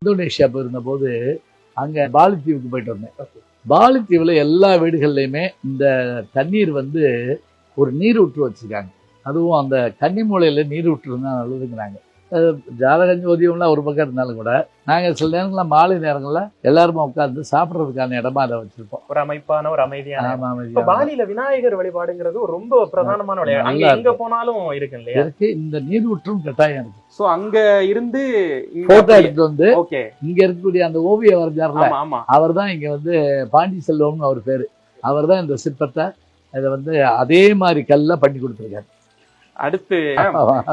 Indonesia போயிருந்த போது அங்கே பாலித்தீவுக்கு போயிட்டு வந்தேன். பாலித்தீவில் எல்லா வீடுகள்லையுமே இந்த தண்ணீர் வந்து ஒரு நீரூற்று வச்சுருக்காங்க. அதுவும் அந்த கன்னிமூலையில் நீரூற்று இருந்தால் நல்லதுங்கிறாங்க. ஜாதக ஜோதியம்லாம் ஒரு பக்கம் இருந்தாலும் கூட நாங்கள் சில நேரங்களில் மாலை நேரங்களில் எல்லாருமே உட்காந்து சாப்பிட்றதுக்கான இடமா அதை வச்சிருப்போம். ஒரு அமைப்பான ஒரு அமைதியான. பாலியில விநாயகர் வழிபாடுங்கிறது ஒரு ரொம்ப பிரதானமான விளையாட்டு. அங்க எங்க போனாலும் இருக்கு இல்லையா? இருக்கு. இந்த நீரூற்றும் கட்டாயம் இருக்கு. சோ அங்க இருந்து போட்டோ எடுத்து வந்து இங்க இருக்கக்கூடிய அந்த ஓவியம் வரைஞ்சார்ல, அவர் தான் இங்க வந்து பாண்டி செல்வம்னு அவர் பேரு. அவர் தான் இந்த சிற்பத்தை இதை வந்து அதே மாதிரி கல்ல பண்ணி கொடுத்துருக்காரு. அடுத்து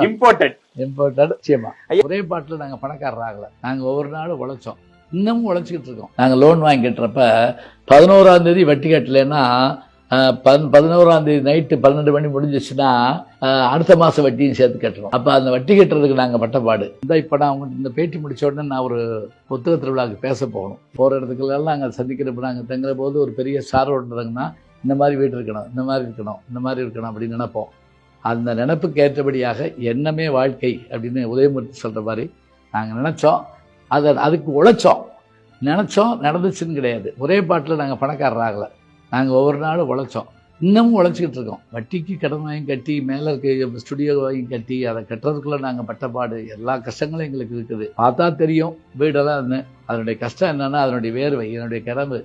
இம்போர்ட்டட் நிச்சயமா. ஒரே பாட்டுல நாங்க பணக்காரர் ஆகல. நாங்க ஒவ்வொரு நாளும் உழைச்சோம், இன்னமும் உழைச்சிக்கிட்டு இருக்கோம். நாங்க லோன் வாங்கி கட்டுறப்ப 11ஆம் தேதி வட்டி கட்டலைன்னா 11ஆம் தேதி நைட்டு 12 மணி முடிஞ்சிச்சுன்னா அடுத்த மாசம் வட்டியும் சேர்த்து கட்டுறோம். அப்ப அந்த வட்டி கட்டுறதுக்கு நாங்க பட்டப்பாடு. இப்ப நான் உங்களுக்கு இந்த பேட்டி முடிச்ச உடனே நான் ஒரு புத்தக திருவிழாவுக்கு பேச போகணும். போற இடத்துக்குலாம் நாங்க சந்திக்கிறப்ப நாங்க தங்குற போது ஒரு பெரிய சார் ஓட்டுறதுங்கன்னா இந்த மாதிரி வீடு இருக்கணும், இந்த மாதிரி இருக்கணும், இந்த மாதிரி இருக்கணும் அப்படின்னு நினைப்போம். அந்த நினைப்புக்கு ஏற்றபடியாக எண்ணமே வாழ்க்கை அப்படின்னு உதயமூர்த்தி சொல்கிற மாதிரி நாங்கள் நினச்சோம். அதுக்கு உழைச்சோம், நினச்சோம், நடந்துச்சுன்னு கிடையாது. ஒரே பாட்டில் நாங்கள் பணக்காரர் ஆகலை. நாங்கள் ஒவ்வொரு நாளும் உழைச்சோம், இன்னமும் உழைச்சிக்கிட்டு இருக்கோம். வட்டிக்கு கடன் வாங்கி கட்டி மேலே இருக்க ஸ்டுடியோ வாங்கி கட்டி அதை கட்டுறதுக்குள்ளே நாங்கள் பட்டப்பாடு எல்லா கஷ்டங்களும் எங்களுக்கு இருக்குது. பார்த்தா தெரியும் வீடெல்லாம் அதனுடைய கஷ்டம் என்னென்னா அதனுடைய வேர்வை, என்னுடைய கிடம்பு.